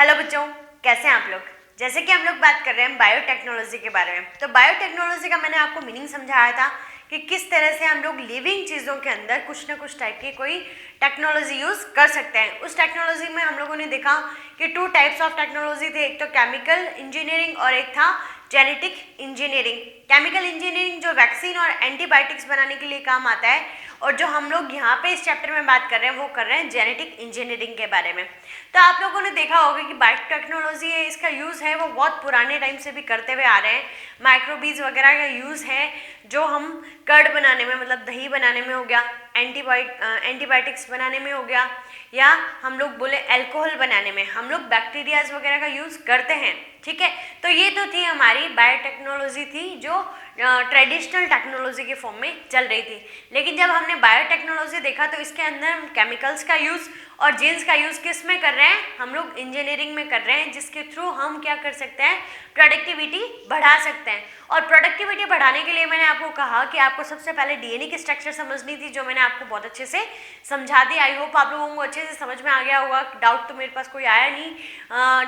Hello बच्चों, कैसे हैं आप लोग। जैसे कि हम लोग बात कर रहे हैं बायोटेक्नोलॉजी के बारे में, तो बायोटेक्नोलॉजी का मैंने आपको मीनिंग समझाया था कि किस तरह से हम लोग लिविंग चीज़ों के अंदर कुछ ना कुछ टाइप की कोई टेक्नोलॉजी यूज़ कर सकते हैं। उस टेक्नोलॉजी में हम लोगों ने देखा कि 2 टाइप्स ऑफ टेक्नोलॉजी थे, एक तो केमिकल इंजीनियरिंग और एक था जेनेटिक इंजीनियरिंग। केमिकल इंजीनियरिंग जो वैक्सीन और एंटीबायोटिक्स बनाने के लिए काम आता है, और जो हम लोग यहाँ पे इस चैप्टर में बात कर रहे हैं वो कर रहे हैं जेनेटिक इंजीनियरिंग के बारे में। तो आप लोगों ने देखा होगा कि बायोटेक्नोलॉजी है, इसका यूज़ है वो बहुत पुराने टाइम से भी करते हुए आ रहे हैं। माइक्रोबीज वगैरह का यूज़ है जो हम कर्ड बनाने में, मतलब दही बनाने में हो गया, एंटीबायोटिक्स बनाने में हो गया, या हम लोग बोले अल्कोहल बनाने में हम लोग बैक्टीरियाज वगैरह का यूज़ करते हैं। ठीक है, तो ये तो थी हमारी बायोटेक्नोलॉजी थी जो ट्रेडिशनल टेक्नोलॉजी के फॉर्म में चल रही थी। लेकिन जब हमने बायोटेक्नोलॉजी देखा तो इसके अंदर हम केमिकल्स का यूज़ और जीन्स का यूज़ किस में कर रहे हैं, हम लोग इंजीनियरिंग में कर रहे हैं, जिसके थ्रू हम क्या कर सकते हैं, प्रोडक्टिविटी बढ़ा सकते हैं। और प्रोडक्टिविटी बढ़ाने के लिए मैंने आपको कहा कि आपको सबसे पहले डीएनए की स्ट्रक्चर समझनी थी, जो मैंने आपको बहुत अच्छे से समझा दी। आई होप आप लोगों को अच्छे से समझ में आ गया होगा। डाउट तो मेरे पास कोई आया नहीं,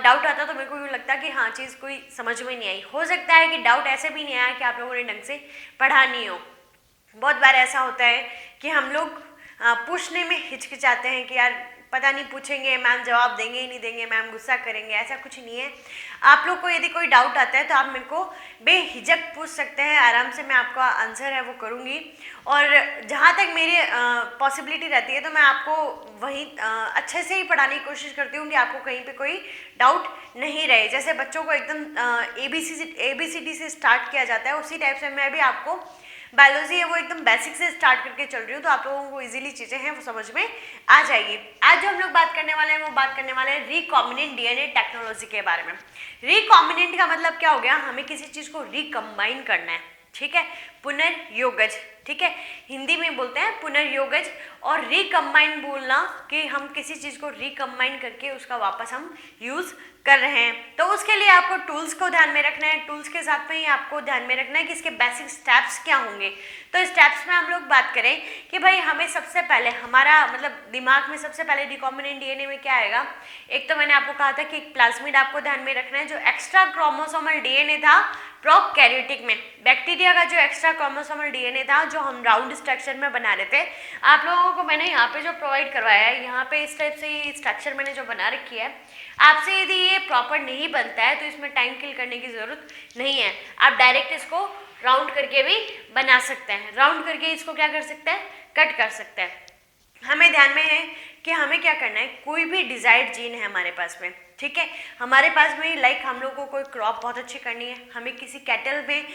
डाउट आता तो मेरे को यूँ लगता कि हाँ चीज़ कोई समझ में नहीं आई। हो सकता है कि डाउट ऐसे भी नहीं आया कि आप लोगों ने ढंग से पढ़ा नहीं हो। बहुत बार ऐसा होता है कि हम लोग पूछने में हिचकिचाते हैं कि यार पता नहीं पूछेंगे मैम जवाब देंगे ही नहीं देंगे, मैम गुस्सा करेंगे, ऐसा कुछ नहीं है। आप लोग को यदि कोई डाउट आता है तो आप मेरे को बेहिचक पूछ सकते हैं, आराम से मैं आपका आंसर है वो करूँगी। और जहाँ तक मेरी पॉसिबिलिटी रहती है तो मैं आपको वहीं अच्छे से ही पढ़ाने की कोशिश करती हूँ कि आपको कहीं पे कोई डाउट नहीं रहे। जैसे बच्चों को एकदम ABCD से स्टार्ट किया जाता है, उसी टाइप से मैं भी आपको बायोलॉजी है वो एकदम बेसिक से स्टार्ट करके चल रही हूँ, तो आप लोगों को इजीली चीज़ें हैं वो समझ में आ जाएगी। आज जो हम लोग बात करने वाले हैं वो बात करने वाले हैं रिकॉम्बिनेंट डीएनए टेक्नोलॉजी के बारे में। रिकॉम्बिनेंट का मतलब क्या हो गया, हमें किसी चीज़ को रिकम्बाइन करना है। ठीक है, पुनर्योगज, ठीक है, हिंदी में बोलते हैं पुनर्योगज। और रिकम्बाइन बोलना कि हम किसी चीज़ को रिकम्बाइन करके उसका वापस हम यूज़ कर रहे हैं। तो उसके लिए आपको टूल्स को ध्यान में रखना है, टूल्स के साथ में ही आपको ध्यान में रखना है कि इसके बेसिक स्टेप्स क्या होंगे। तो स्टेप्स में हम लोग बात करें कि भाई हमें सबसे पहले हमारा मतलब दिमाग में सबसे पहले रिकॉम्बिनेंट डीएनए में क्या आएगा। एक तो मैंने आपको कहा था कि एक प्लाज्मिड आपको ध्यान में रखना है, जो एक्स्ट्रा क्रोमोसोमल डीएनए था प्रोकैरियोटिक में। बैक्टीरिया का जो एक्स्ट्रा क्रोमोसोमल डीएनए था जो हम राउंड स्ट्रक्चर में बना रहे थे, आप लोगों को मैंने यहाँ पे जो प्रोवाइड करवाया है, यहाँ पे इस टाइप से ये स्ट्रक्चर मैंने जो बना रखी है, आपसे यदि ये प्रॉपर नहीं बनता है तो इसमें टाइम किल करने की ज़रूरत नहीं है। आप डायरेक्ट इसको राउंड करके भी बना सकते हैं, राउंड करके इसको क्या कर सकते हैं, कट कर सकते हैं। हमें ध्यान में है कि हमें क्या करना है, कोई भी डिजायर्ड जीन है हमारे पास में, ठीक है, हमारे पास में लाइक हम लोग को कोई क्रॉप बहुत अच्छी करनी है, हमें किसी कैटल में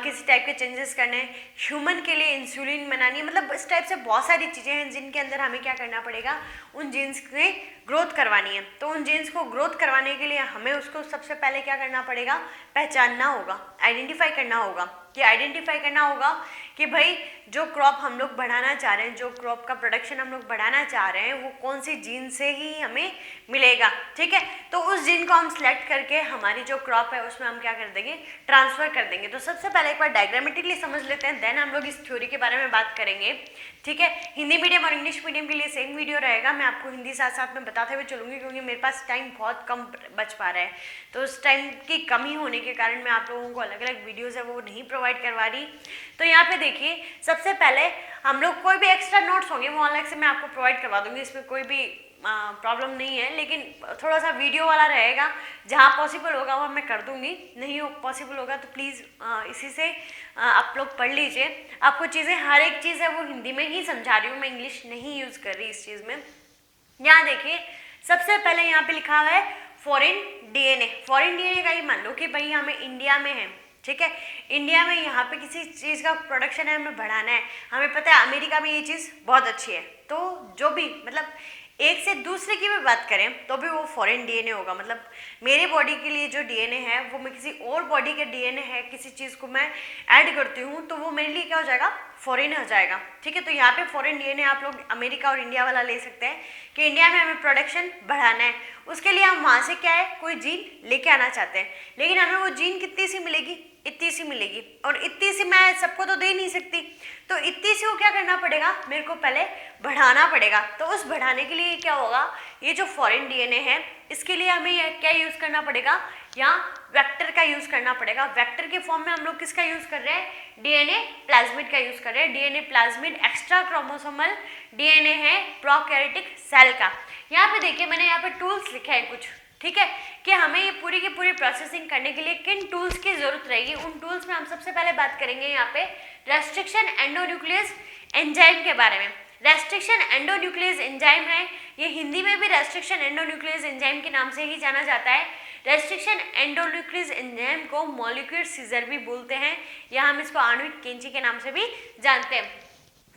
किसी टाइप के चेंजेस करने हैं, ह्यूमन के लिए इंसुलिन बनानी है, मतलब इस टाइप से बहुत सारी चीज़ें हैं जिनके अंदर हमें क्या करना पड़ेगा, उन जीन्स में ग्रोथ करवानी है। तो उन जीन्स को ग्रोथ करवाने के लिए हमें उसको सबसे पहले क्या करना पड़ेगा, पहचानना होगा, आइडेंटिफाई करना होगा। कि आइडेंटिफाई करना होगा कि भाई जो क्रॉप हम लोग बढ़ाना चाह रहे हैं, जो क्रॉप का प्रोडक्शन हम लोग बढ़ाना चाह रहे हैं, वो कौन सी जीन से ही हमें मिलेगा। ठीक है, तो उस जीन को हम सिलेक्ट करके हमारी जो क्रॉप है उसमें हम क्या कर देंगे, ट्रांसफर कर देंगे। तो सबसे पहले एक बार डायग्रामेटिकली समझ लेते हैं, देन हम लोग इस थ्योरी के बारे में बात करेंगे। ठीक है, हिंदी मीडियम और इंग्लिश मीडियम के लिए सेम वीडियो रहेगा, मैं आपको हिंदी साथ साथ में बताते हुए चलूँगी क्योंकि मेरे पास टाइम बहुत कम बच पा रहा है। तो उस टाइम की कमी होने के कारण मैं आप लोगों को अलग अलग वीडियोज़ है वो नहीं प्रोवाइड करवा रही। तो यहाँ पे देखिए, सबसे पहले हम लोग कोई भी एक्स्ट्रा नोट्स होंगे वो अलग से मैं आपको प्रोवाइड करवा दूँगी, इसमें कोई भी प्रॉब्लम नहीं है, लेकिन थोड़ा सा वीडियो वाला रहेगा, जहाँ पॉसिबल होगा वो मैं कर दूँगी, नहीं हो पॉसिबल होगा तो प्लीज़ इसी से आप लोग पढ़ लीजिए। आपको चीज़ें हर एक चीज़ है वो हिंदी में ही समझा रही हूँ, मैं इंग्लिश नहीं यूज़ कर रही इस चीज़ में। यहाँ देखिए, सबसे पहले यहाँ पे लिखा हुआ है फॉरेन डीएनए। फॉरेन डीएनए का ही मान लो कि भाई हमें इंडिया में है, ठीक है, इंडिया में यहाँ पे किसी चीज़ का प्रोडक्शन है हमें बढ़ाना है, हमें पता है अमेरिका में ये चीज़ बहुत अच्छी है, तो जो भी मतलब एक से दूसरे की भी बात करें तो भी वो फॉरेन डीएनए होगा। मतलब मेरे बॉडी के लिए जो डीएनए है वो मैं किसी और बॉडी के डीएनए है किसी चीज़ को मैं ऐड करती हूँ तो वो मेरे लिए क्या हो जाएगा, फॉरेन हो जाएगा। ठीक है, तो यहाँ पे फॉरेन डीएनए आप लोग अमेरिका और इंडिया वाला ले सकते हैं कि इंडिया में हमें प्रोडक्शन बढ़ाना है, उसके लिए हम वहाँ से क्या है कोई जीन लेके आना चाहते हैं, लेकिन हमें वो जीन कितनी सी मिलेगी, इतनी सी मिलेगी, और इतनी सी मैं सबको तो दे नहीं सकती, तो इतनी सी को क्या करना पड़ेगा, मेरे को पहले बढ़ाना पड़ेगा। तो उस बढ़ाने के लिए क्या होगा, ये जो फॉरेन डीएनए है इसके लिए हमें क्या यूज़ करना पड़ेगा, यहाँ वेक्टर का यूज़ करना पड़ेगा। वेक्टर के फॉर्म में हम लोग किसका यूज़ कर रहे हैं, डीएनए प्लाज्मिड का यूज़ कर रहे हैं। DNA plasmid extra chromosomal DNA है प्रोकैरियोटिक सेल का। यहाँ पे देखिए मैंने यहाँ पे टूल्स लिखा है कुछ, ठीक है, कि हमें ये पूरी की पूरी प्रोसेसिंग करने के लिए किन टूल्स की जरूरत रहेगी। उन टूल्स में हम सबसे पहले बात करेंगे यहाँ पे रेस्ट्रिक्शन एंडोन्यूक्लियस एंजाइम के बारे में। रेस्ट्रिक्शन एंडोन्यूक्लियस एंजाइम है, ये हिंदी में भी रेस्ट्रिक्शन एंडोन्यूक्लियस एंजाइम के नाम से ही जाना जाता है। रेस्ट्रिक्शन एंडोन्यूक्लियस एंजाइम को मॉलिक्यूलर सीजर भी बोलते हैं, या हम इसको आणविक कैंची के नाम से भी जानते हैं।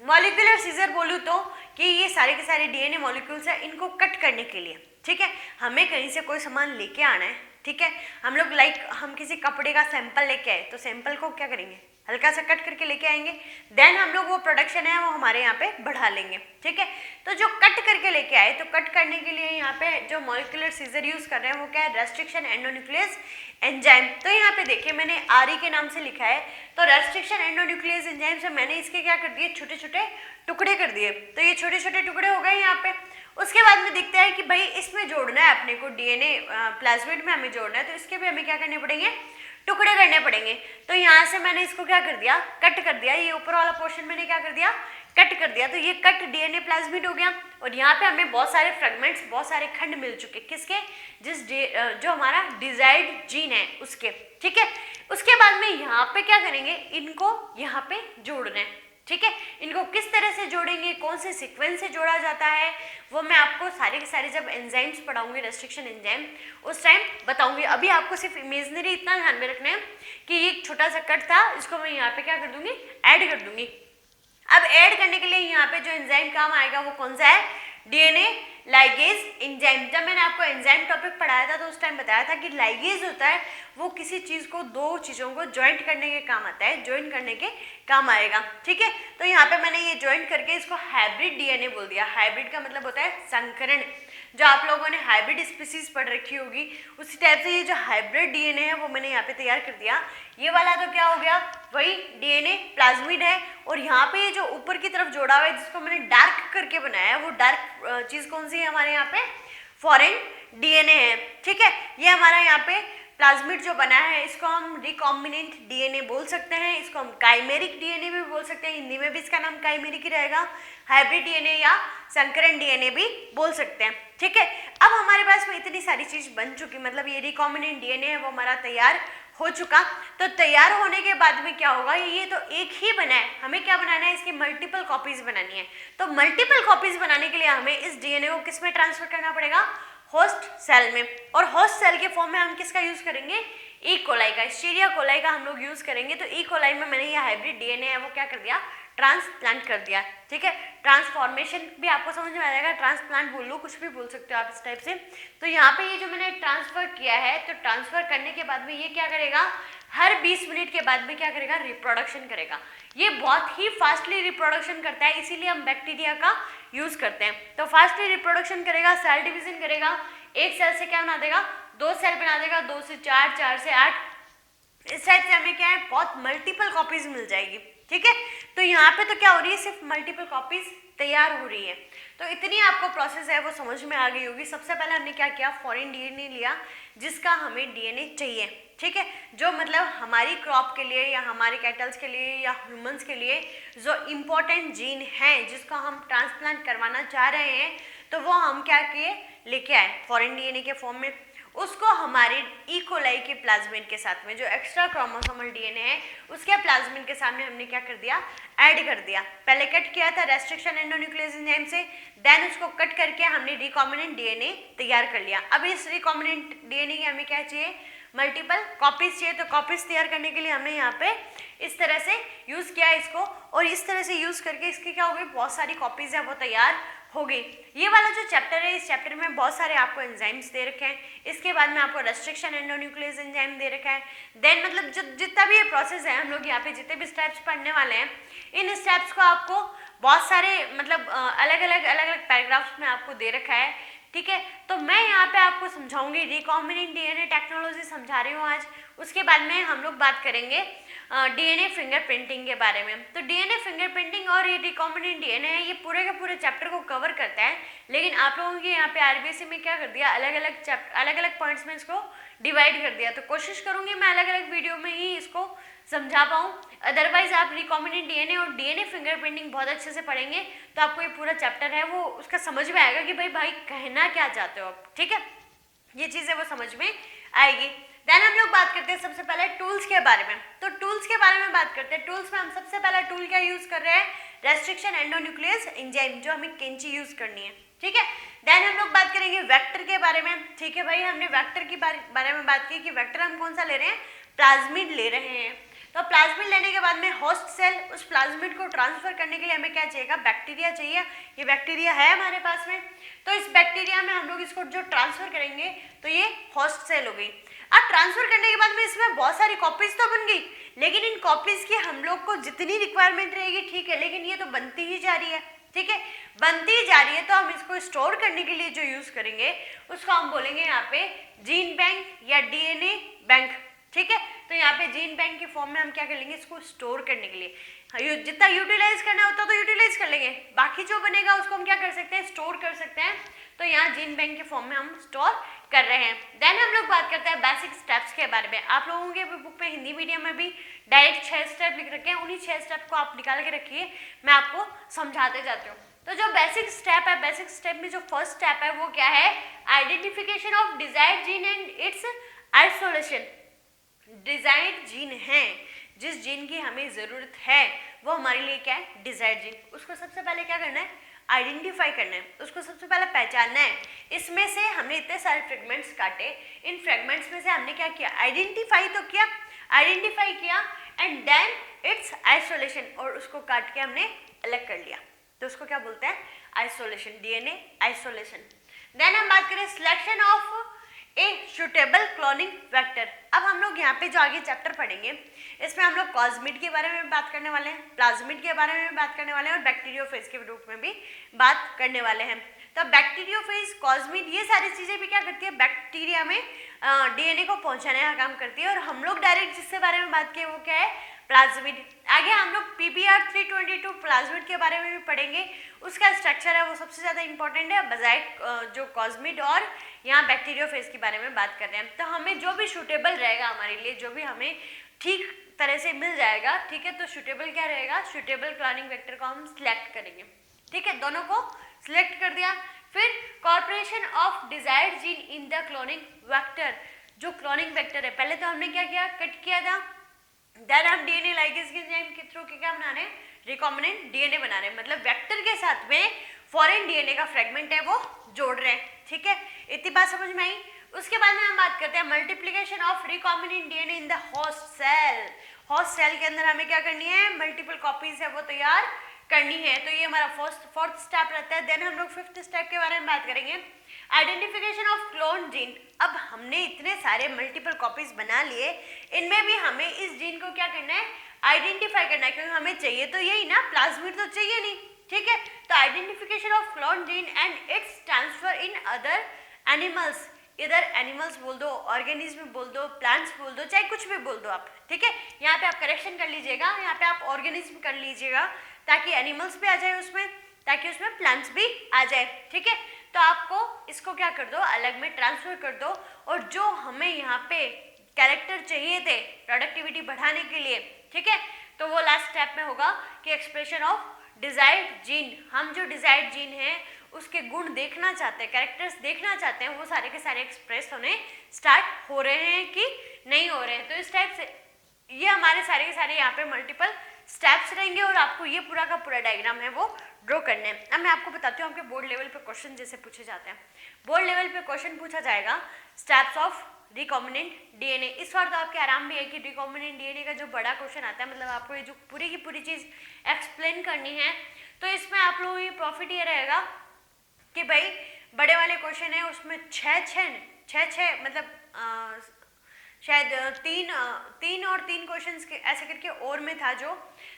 मॉलिक्यूलर सीजर बोलूँ तो कि ये सारे के सारे डीएनए मॉलिक्यूल्स हैं, इनको कट करने के लिए, ठीक है, हमें कहीं से कोई सामान लेके आना है, ठीक है, हम लोग हम किसी कपड़े का सैंपल लेके आए तो सैंपल को क्या करेंगे, हल्का सा कट करके लेके आएंगे, देन हम लोग वो प्रोडक्शन है वो हमारे यहाँ पे बढ़ा लेंगे, ठीक है। तो जो कट करके लेके आए, तो कट करने के लिए यहाँ पे जो मॉलिक्यूलर सीजर यूज कर रहे हैं वो क्या है, रेस्ट्रिक्शन एंडोन्यूक्लियस एंजाइम। तो यहाँ पे देखिए मैंने आरई के नाम से लिखा है, तो रेस्ट्रिक्शन एंडोन्यूक्लियस एंजाइम से मैंने इसके क्या कर दिए, छोटे छोटे टुकड़े कर दिए। तो ये छोटे छोटे टुकड़े हो गए यहाँ पे। उसके बाद में दिखता है कि भाई इसमें जोड़ना है अपने को, डीएनए प्लाज्मिड में हमें जोड़ना है, तो इसके भी हमें क्या करने पड़ेंगे, टुकड़े करने पड़ेंगे। तो यहाँ से मैंने इसको क्या कर दिया, कट कर दिया, ये ऊपर वाला पोर्शन मैंने क्या कर दिया, कट कर दिया। तो ये कट डीएनए प्लाज्मिड हो गया, और यहाँ पे हमें बहुत सारे फ्रेगमेंट्स, बहुत सारे खंड मिल चुके, किसके, जो हमारा डिजायर्ड जीन है उसके, ठीक है। उसके बाद में यहाँ पे क्या करेंगे, इनको यहाँ पे जोड़ना है, ठीक है। इनको किस तरह से जोड़ेंगे, कौन से सीक्वेंस से जोड़ा जाता है, वो मैं आपको सारे के सारे जब एंजाइम्स पढ़ाऊंगी, रेस्ट्रिक्शन एंजाइम, उस टाइम बताऊंगी। अभी आपको सिर्फ इमेजनरी इतना ध्यान में रखना है कि ये एक छोटा सा कट था, इसको मैं यहाँ पे क्या कर दूंगी, ऐड कर दूंगी। अब ऐड करने के लिए यहाँ पे जो एंजाइम काम आएगा वो कौन सा है, डीएनए लाइगेज एंजाइम। जब मैंने आपको एंजाइम टॉपिक पढ़ाया था तो उस टाइम बताया था कि लाइगेज होता है वो किसी चीज़ को, दो चीज़ों को ज्वाइंट करने के काम आता है, ज्वाइंट करने के काम आएगा, ठीक है। तो यहाँ पे मैंने ये ज्वाइंट करके इसको हाइब्रिड डीएनए बोल दिया। हाइब्रिड का मतलब होता है संकरण। जो आप लोगों ने हाइब्रिड स्पीसीज पढ़ रखी होगी उसी टाइप से ये जो हाइब्रिड डीएनए है वो मैंने यहाँ पे तैयार कर दिया। ये वाला तो क्या हो गया, वही डीएनए प्लाज्मिड है, और यहाँ पे ये जो ऊपर की तरफ जोड़ा हुआ है जिसको मैंने डार्क करके बनाया है, वो डार्क चीज़ कौन सी है हमारे यहाँ पे, फॉरेन डीएनए है, ठीक है। ये हमारा यहाँ पे प्लाज्मिड जो बना है इसको हम रिकॉम्बिनेंट डीएनए बोल सकते हैं, इसको हम काइमेरिक डीएनए भी बोल सकते हैं, हिंदी में भी इसका नाम काइमेरिक ही रहेगा। हाइब्रिड डीएनए या संकरण डीएनए भी बोल सकते हैं, ठीक है। अब हमारे पास में इतनी सारी चीज बन चुकी, मतलब ये रिकॉम्बिनेंट डीएनए है वो हमारा तैयार हो चुका। तो तैयार होने के बाद में क्या होगा, ये तो एक ही बना है, हमें क्या बनाना है, इसकी मल्टीपल कॉपीज बनानी है। तो मल्टीपल कॉपीज बनाने के लिए हमें इस डीएनए को किस में ट्रांसफर करना पड़ेगा, होस्ट सेल में। और होस्ट सेल के फॉर्म में हम किसका यूज करेंगे, ई कोलाई का, एस्चेरिया कोलाई का हम लोग यूज करेंगे। तो ई कोलाई में मैंने ये हाइब्रिड डीएनए है वो क्या कर दिया, ट्रांसप्लांट कर दिया, ठीक है। ट्रांसफॉर्मेशन भी आपको समझ में आ जाएगा, ट्रांसप्लांट बोल लो, कुछ भी बोल सकते हो आप इस टाइप से। तो यहाँ पे ये जो मैंने ट्रांसफर किया है, तो ट्रांसफर करने के बाद में ये क्या करेगा, हर 20 मिनट के बाद में क्या करेगा, रिप्रोडक्शन करेगा। ये बहुत ही फास्टली रिप्रोडक्शन करता है, इसीलिए हम बैक्टीरिया का यूज करते हैं। तो फास्टली रिप्रोडक्शन करेगा, सेल डिवीजन करेगा, एक सेल से क्या बना देगा, 2 सेल बना देगा, 2 से 4, 4 से 8, इस टाइप से हमें क्या है, बहुत मल्टीपल कॉपीज मिल जाएगी, ठीक है। तो यहाँ पे तो क्या हो रही है, सिर्फ मल्टीपल कॉपीज तैयार हो रही है। तो इतनी आपको प्रोसेस है वो समझ में आ गई होगी। सबसे पहले हमने क्या किया, फॉरेन डीएनए लिया जिसका हमें डीएनए चाहिए, ठीक है, जो मतलब हमारी क्रॉप के लिए या हमारे कैटल्स के लिए या ह्यूमंस के लिए जो इम्पोर्टेंट जीन है जिसका हम ट्रांसप्लांट करवाना चाह रहे हैं, तो वो हम क्या किए, लेके आए फॉरेन डीएनए के फॉर्म में। उसको हमारे ई कोलाई के प्लाज्मिड के साथ में, जो एक्स्ट्रा क्रोमोसोमल डीएनए है उसके प्लाज्मिड के सामने हमने क्या कर दिया, ऐड कर दिया। पहले कट किया था रेस्ट्रिक्शन एंडोन्यूक्लियस एंजाइम से, देन उसको कट करके हमने रिकॉम्बिनेंट डीएनए तैयार कर लिया। अब इस रिकॉम्बिनेंट डीएनए की हमें क्या चाहिए, मल्टीपल कॉपीज चाहिए। तो कॉपीज तैयार करने के लिए हमने यहाँ पे इस तरह से यूज किया इसको, और इस तरह से यूज करके इसकी क्या हो गई, बहुत सारी कॉपीज है वो तैयार हो गई। ये वाला जो चैप्टर है, इस चैप्टर में बहुत सारे आपको एंजाइम्स दे रखे हैं। इसके बाद में आपको रेस्ट्रिक्शन एंडोन्यूक्लियस एंजाइम दे रखा है। देन मतलब जितना भी ये प्रोसेस है, हम लोग यहाँ पे जितने भी स्टेप्स पढ़ने वाले हैं, इन स्टेप्स को आपको बहुत सारे मतलब अलग अलग पैराग्राफ्स में आपको दे रखा है ठीक है। तो मैं यहाँ पे आपको समझाऊंगी रिकॉम्बिनेंट डीएनए टेक्नोलॉजी समझा रही हूँ आज। उसके बाद में हम लोग बात करेंगे डीएनए फिंगरप्रिंटिंग के बारे में। तो डीएनए फिंगरप्रिंटिंग और ये रिकॉम्बिनेंट डीएनए है, ये पूरे के पूरे चैप्टर को कवर करता है, लेकिन आप लोगों के यहाँ पे आरबीएससी में क्या कर दिया, अलग अलग पॉइंट्स में इसको डिवाइड कर दिया। तो कोशिश करूंगी मैं अलग अलग वीडियो में ही इसको समझा पाऊँ। अदरवाइज आप रिकॉम्बिनेंट डीएनए और डीएनए फिंगरप्रिंटिंग बहुत अच्छे से पढ़ेंगे तो आपको ये पूरा चैप्टर है वो उसका समझ में आएगा कि भाई कहना क्या चाहते हो आप, ठीक है। ये चीज़ें वो समझ में आएगी। देन हम लोग बात करते हैं सबसे पहले टूल्स के बारे में। तो टूल्स के बारे में बात करते हैं। टूल्स में हम सबसे पहला टूल क्या यूज़ कर रहे हैं, रेस्ट्रिक्शन एंडोन्यूक्लियस एंजाइम, जो हमें कैंची यूज़ करनी है, ठीक है। देन हम लोग बात करेंगे वेक्टर के बारे में, ठीक है भाई। हमने वेक्टर की बारे में बात की कि वेक्टर हम कौन सा ले रहे हैं, प्लाज्मिड ले रहे हैं। तो प्लाज्मिड लेने के बाद में होस्ट सेल उस प्लाज्मिड को ट्रांसफर करने के लिए हमें क्या चाहिए, बैक्टीरिया चाहिए। ये बैक्टीरिया है हमारे पास में, तो इस बैक्टीरिया में हम लोग इसको जो ट्रांसफर करेंगे तो ये होस्ट सेल हो गई। अब ट्रांसफर करने के बाद में इसमें बहुत सारी कॉपीज तो बन गई, लेकिन इन कॉपीज की हम लोग को जितनी रिक्वायरमेंट रहेगी, ठीक है, लेकिन ये तो बनती ही जा रही है, ठीक है, बनती ही जा रही है। तो हम इसको स्टोर करने के लिए जो यूज करेंगे उसको हम बोलेंगे यहाँ पे जीन बैंक या डीएनए बैंक, ठीक है। तो यहाँ पे जीन बैंक के फॉर्म में हम क्या कर लेंगे, इसको स्टोर करने के लिए जितना यूटिलाइज करना होता है तो यूटिलाइज कर लेंगे, बाकी जो बनेगा उसको हम क्या कर सकते हैं, स्टोर कर सकते हैं। तो यहाँ जीन बैंक के फॉर्म में हम स्टोर कर रहे हैं। देन हम लोग बात करते हैं बेसिक स्टेप्स के बारे में। आप लोगों के बुक में हिंदी मीडियम में भी डायरेक्ट 6 स्टेप लिख रखे हैं, उन्हीं 6 स्टेप को आप निकाल के रखिए, मैं आपको समझाते जाती हूँ। तो जो बेसिक स्टेप है, बेसिक स्टेप में जो फर्स्ट स्टेप है वो क्या है, identification of desired gene and it's isolation. Desired gene है, जिस जीन की हमें ज़रूरत है वो हमारे लिए क्या है, डिजायर्ड जीन। उसको सबसे पहले क्या करना है, आइडेंटिफाई करना है, उसको सबसे पहले पहचानना है। इसमें से हमने इतने सारे फ्रेगमेंट्स काटे, इन फ्रेगमेंट्स में से हमने क्या किया, आइडेंटिफाई तो किया, आइडेंटिफाई किया एंड देन इट्स आइसोलेशन, और उसको काट के हमने अलग कर लिया, तो उसको क्या बोलते हैं, आइसोलेशन, डीएनए आइसोलेशन। देन हम बात करें selection of a suitable cloning vector. अब हम लोग यहाँ पे जो आगे चैप्टर पढ़ेंगे इसमें हम लोग कॉस्मिड के बारे में बात करने वाले हैं, प्लाज्मिड के बारे में भी बात करने वाले हैं और बैक्टीरियोफेज के रूप में भी बात करने वाले हैं। तो बैक्टीरियोफेज, कॉस्मिड, ये सारी चीज़ें भी क्या करती है, बैक्टीरिया में डीएनए को पहुंचाने का काम करती है। और हम लोग डायरेक्ट जिसके बारे में बात किए वो क्या है, प्लाज्मिड। आगे हम लोग PBr 322 प्लाज्मिड के बारे में भी पढ़ेंगे, उसका स्ट्रक्चर है वो सबसे ज़्यादा इंपॉर्टेंट है, बजाय जो कॉस्मिड और यहाँ बैक्टीरियोफेज के बारे में बात कर रहे हैं। तो हमें जो भी सूटेबल रहेगा हमारे लिए, जो भी हमें ठीक तरह से मिल जाएगा, ठीक है, तो सूटेबल क्या रहेगा, सूटेबल क्लोनिंग वेक्टर को हम सिलेक्ट करेंगे, ठीक है, दोनों को सिलेक्ट कर दिया। फिर corporation of desired gene in the cloning vector, जो क्लोनिंग वेक्टर है, पहले तो हमने क्या किया, कट किया था, देन हम डीएनए लाइगेज के एंजाइम के थ्रू क्या बना रहे हैं, रिकॉम्बिनेंट डीएनए बना रहे हैं, मतलब वेक्टर के साथ में फॉरेन डीएनए का फ्रेगमेंट है वो जोड़ रहे हैं, ठीक है, इतनी बात समझ में आई। उसके बाद में हम बात करते हैं multiplication of recombinant DNA in the host cell. Host cell के अंदर हमें क्या करनी है, मल्टीपल कॉपीज है वो तैयार करनी है, तो ये हमारा फोर्थ स्टेप रहता है। देन हम लोग 5th स्टेप के बारे में बात करेंगे, आइडेंटिफिकेशन ऑफ क्लोन जीन। अब हमने इतने सारे मल्टीपल कॉपीज बना लिए, इनमें भी हमें इस जीन को क्या करना है, आइडेंटिफाई करना है, क्योंकि हमें चाहिए तो यही ना, प्लाज्मिड तो चाहिए नहीं, ठीक है। तो identification of clone gene and it's transfer in other animals, इधर एनिमल्स बोल दो, ऑर्गेनिज्म बोल दो, प्लांट्स बोल दो, चाहे कुछ भी बोल दो आप, ठीक है। यहाँ पे आप करेक्शन कर लीजिएगा, यहाँ पे आप ऑर्गेनिज्म कर लीजिएगा, ताकि एनिमल्स भी आ जाए उसमें, ताकि उसमें प्लांट्स भी आ जाए, ठीक है। तो आपको इसको क्या कर दो, अलग में ट्रांसफर कर दो, और जो हमें यहाँ पे कैरेक्टर चाहिए थे प्रोडक्टिविटी बढ़ाने के लिए, ठीक है, तो वो लास्ट स्टेप में होगा कि एक्सप्रेशन ऑफ डिजायर्ड जीन। हम जो डिजायर्ड जीन है उसके गुण देखना चाहते हैं, कैरेक्टर्स देखना चाहते हैं, वो सारे के सारे एक्सप्रेस होने स्टार्ट हो रहे हैं कि नहीं हो रहे हैं। तो इस टाइप से ये हमारे सारे के सारे यहाँ पे मल्टीपल स्टेप्स रहेंगे और आपको ये पूरा का पूरा डायग्राम है वो ड्रॉ करना है। अब मैं आपको बताती हूँ, आपके बोर्ड लेवल पे क्वेश्चन जैसे पूछे जाते हैं, बोर्ड लेवल पे क्वेश्चन पूछा जाएगा स्टेप्स ऑफ रिकॉम्बिनेंट डीएनए। इस बार तो आपके आराम भी है कि रिकॉम्बिनेंट डीएनए का जो बड़ा क्वेश्चन आता है, मतलब आपको ये जो पूरी की पूरी चीज़ एक्सप्लेन करनी है, तो इसमें आप लोगों की प्रॉफिट ये रहेगा कि भाई बड़े वाले क्वेश्चन है उसमें छः मतलब शायद तीन और तीन क्वेश्चंस के ऐसे करके और में था जो,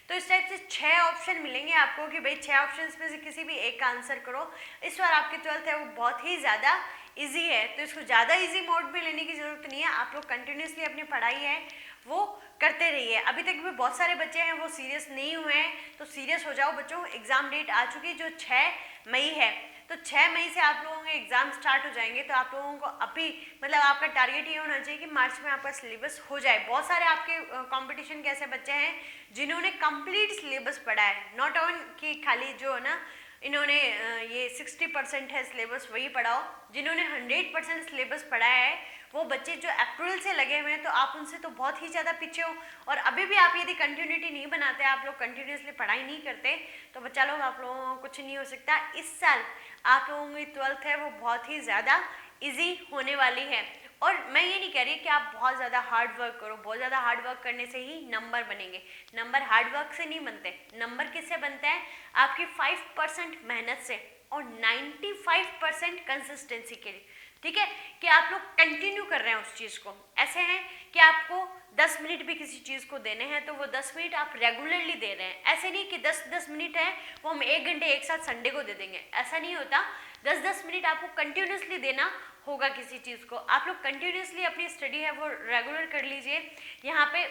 तो इस टाइप से 6 ऑप्शन मिलेंगे आपको कि भाई 6 ऑप्शंस में से किसी भी एक का आंसर करो। इस बार आपकी 12th है वो बहुत ही ज़्यादा इजी है, तो इसको ज़्यादा इजी मोड में लेने की ज़रूरत नहीं है। आप लोग कंटिन्यूसली अपनी पढ़ाई है वो करते रहिए। अभी तक भी बहुत सारे बच्चे हैं वो सीरियस नहीं हुए हैं, तो सीरियस हो जाओ बच्चों। एग्ज़ाम डेट आ चुकी है जो 6 मई है, तो 6 मई से आप लोगों के एग्ज़ाम स्टार्ट हो जाएंगे। तो आप लोगों को अभी मतलब आपका टारगेट ये होना चाहिए कि मार्च में आपका सिलेबस हो जाए। बहुत सारे आपके कंपटीशन के ऐसे बच्चे हैं जिन्होंने कंप्लीट सिलेबस पढ़ा है, नॉट ऑन कि खाली जो है ना इन्होंने ये 60% है सिलेबस वही पढ़ाओ। जिन्होंने 100% सिलेबस पढ़ा है वो बच्चे जो अप्रैल से लगे हुए हैं, तो आप उनसे तो बहुत ही ज़्यादा पीछे हो। और अभी भी आप यदि कंटिन्यूटी नहीं बनाते, आप लोग कंटिन्यूसली पढ़ाई नहीं करते, तो बच्चा लोग आप लोगों को कुछ नहीं हो सकता। इस साल आप लोगों की 12th है वो बहुत ही ज़्यादा ईजी होने वाली है। और मैं ये नहीं कह रही कि आप बहुत ज़्यादा हार्ड वर्क करो, बहुत ज़्यादा हार्ड वर्क करने से ही नंबर बनेंगे। नंबर हार्ड वर्क से नहीं बनते, नंबर किससे बनते हैं? आपकी 5% मेहनत से और 95% कंसिस्टेंसी के लिए। ठीक है, कि आप लोग कंटिन्यू कर रहे हैं उस चीज़ को। ऐसे हैं कि आपको 10 मिनट भी किसी चीज़ को देने हैं तो वो 10 मिनट आप रेगुलरली दे रहे हैं। ऐसे नहीं कि 10-10 मिनट है वो हम 1 घंटे एक साथ संडे को दे देंगे, ऐसा नहीं होता। 10-10 मिनट आपको कंटिन्यूसली देना होगा किसी चीज़ को। आप लोग कंटिन्यूसली अपनी स्टडी है वो रेगुलर कर लीजिए। यहाँ पे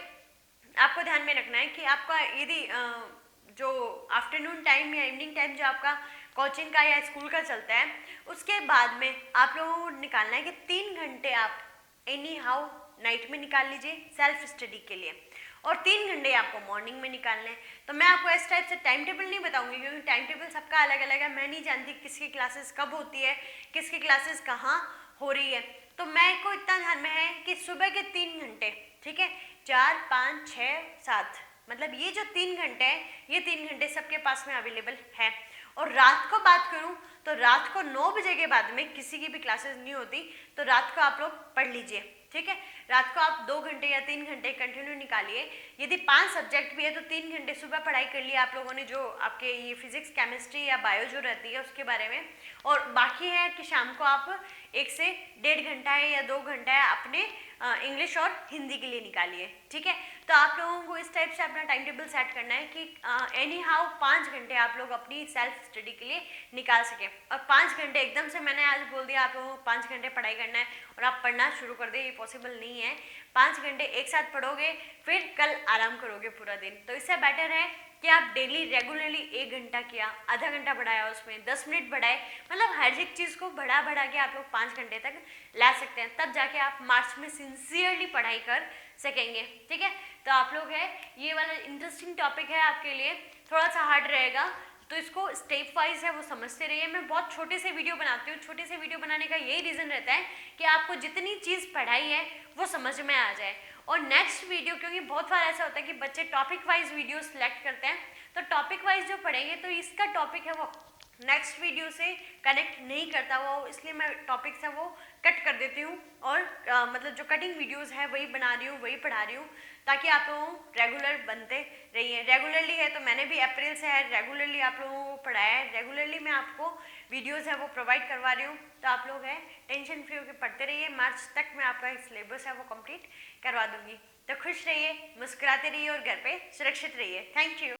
आपको ध्यान में रखना है कि आपका यदि जो आफ्टरनून टाइम या इवनिंग टाइम जो आपका कोचिंग का या स्कूल का चलता है, उसके बाद में आप लोगों को निकालना है कि 3 घंटे आप एनी हाउ नाइट में निकाल लीजिए सेल्फ स्टडी के लिए, और 3 घंटे आपको मॉर्निंग में निकालने हैं। तो मैं आपको इस टाइप से टाइम टेबल नहीं बताऊंगी क्योंकि टाइम टेबल सबका अलग अलग है। मैं नहीं जानती किसकी क्लासेस कब होती है, किसकी क्लासेस कहाँ हो रही है। तो मैं को इतना ध्यान में है कि सुबह के 3 घंटे, ठीक है, 4, 5, 6, 7, मतलब ये जो 3 घंटे हैं ये 3 घंटे सबके पास में अवेलेबल है। और रात को बात करूं तो रात को 9 बजे के बाद में किसी की भी क्लासेस नहीं होती, तो रात को आप लोग पढ़ लीजिए। ठीक है, रात को आप 2 घंटे या 3 घंटे कंटिन्यू निकालिए। यदि 5 सब्जेक्ट भी है तो 3 घंटे सुबह पढ़ाई कर लिया आप लोगों ने, जो आपके ये फिजिक्स केमिस्ट्री या बायो जो रहती है उसके बारे में। और बाकी है कि शाम को आप 1 से 1.5 घंटा है या 2 घंटा है अपने इंग्लिश और हिंदी के लिए निकालिए। ठीक है, तो आप लोगों को इस टाइप से अपना टाइम टेबल सेट करना है कि एनी हाउ 5 घंटे आप लोग अपनी सेल्फ स्टडी के लिए निकाल सकें। और 5 घंटे एकदम से मैंने आज बोल दिया आप लोगों को 5 घंटे पढ़ाई करना है और आप पढ़ना शुरू कर दे, ये पॉसिबल नहीं है। 5 घंटे एक साथ पढ़ोगे फिर कल आराम करोगे पूरा दिन। तो इससे बेटर है कि आप डेली रेगुलरली 1 घंटा किया, आधा घंटा बढ़ाया, उसमें 10 मिनट बढ़ाए, मतलब हर एक चीज़ को बढ़ा के आप लोग 5 घंटे तक ला सकते हैं। तब जाके आप मार्च में सिंसियरली पढ़ाई कर सकेंगे। ठीक है, तो आप लोग है ये वाला इंटरेस्टिंग टॉपिक है आपके लिए, थोड़ा सा हार्ड रहेगा, तो इसको स्टेप वाइज है वो समझते रहिए। मैं बहुत छोटे से वीडियो बनाती हूँ, छोटे से वीडियो बनाने का यही रीज़न रहता है कि आपको जितनी चीज़ पढ़ाई है वो समझ में आ जाए। और नेक्स्ट वीडियो, क्योंकि बहुत बार ऐसा होता है कि बच्चे टॉपिक वाइज वीडियो सिलेक्ट करते हैं, तो टॉपिक वाइज जो पढ़ेंगे तो इसका टॉपिक है वो नेक्स्ट वीडियो से कनेक्ट नहीं करता वो, इसलिए मैं टॉपिक्स है वो कट कर देती हूँ और मतलब जो कटिंग वीडियोस है वही बना रही हूँ, वही पढ़ा रही हूँ, ताकि आप लोगों रेगुलर बनते रहिए। रेगुलरली है तो मैंने भी अप्रैल से है रेगुलरली आप लोगों को पढ़ाया है, रेगुलरली मैं आपको वीडियोस है वो प्रोवाइड करवा रही हूँ। तो आप लोग है टेंशन फ्री होकर पढ़ते रहिए, मार्च तक मैं आपका सिलेबस है वो कंप्लीट करवा दूंगी। तो खुश रहिए, मुस्कुराते रहिए और घर पे सुरक्षित रहिए। Thank you.